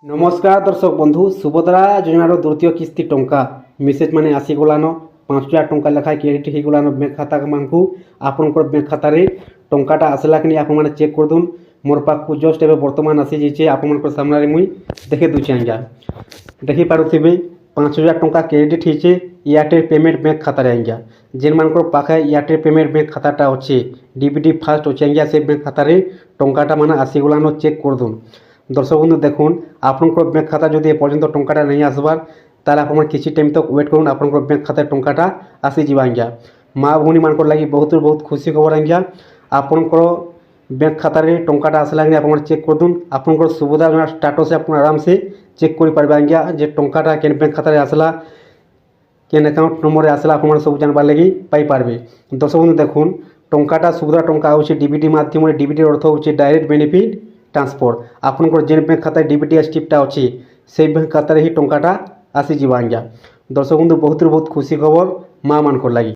নমস্কার দর্শক বন্ধু, সুভদ্রা যোজনার দ্বিতীয় কিস্তি টঙ্কা মেসেজ মানে আসিগলান। 5,000 টঙ্কা লেখায় ক্রেডিট হয়ে গলান ব্যাঙ্ক খাতা মানুষ। আপনার ব্যাঙ্ক খাতার টঙ্কাটা আসলা কি আপনার চেক করদুন। মোর পাখু জস্ট এবে বর্তমান আসি যাইছে। আপনার সামনে মুই দেখে দুছি আজ্ঞা দেখিপারে 5,000 টঙ্কা ক্রেডিট হয়েছে এয়ারটেল পেমেন্ট ব্যাঙ্ক খাতার আজ্ঞা। যে পাখে এয়ারটেল পেমেন্ট ব্যাঙ্ক খাতাটা অছে ডিবিটি ফার্স্ট অছে আজ্ঞা, সেই ব্যাঙ্ক খাতার টঙ্কাটা মানে আসিগলান চেক করদুন। দর্শক বন্ধু দেখুন, আপনার ব্যাঙ্ক খাতা যদি এপর্যন্ত টঙ্কাটা नहीं আসবার তাহলে আপনার কিছু টাইম তক ওয়েট করুন। আপনার ব্যাঙ্ক খাতায় টঙ্কাটা আসিযা আজ্ঞা। মা ভଉଣୀ ମାନଙ୍କର লাগি ବହୁତ খুশি খবর আজ্ঞা। আপনার ব্যাঙ্ক খাতার টঙ্কাটা আসলা কি আপনার চেক করদুন। আপনার সুবিধা স্টাটসে আপনার আরামসে চেক করে পারবে আজ্ঞা যে টঙ্কাটা কেন ব্যাঙ্ক খাতায় আসলা, কেন অ্যাকাউন্ট নম্বরে আসলা আপনার সব জানবার লাগি পাইপারবে। দর্শক বন্ধু দেখুন, টঙ্কাটা সুবিধা টঙ্কা হচ্ছে ডিবিটি মাধ্যমে। ডিবিটির অর্থ হচ্ছে ডাইরেক্ট বেনিফিট ট্রান্সফর। আপনার যে ব্যাঙ্ক খাতায় ডিবিটি স্টিপটা অছে সেই ব্যাঙ্ক খাতার হি টঙ্কাটা আসিযা আজ্ঞা। দর্শক বন্ধু বহুত খুশি খবর মা মানকর লাগি।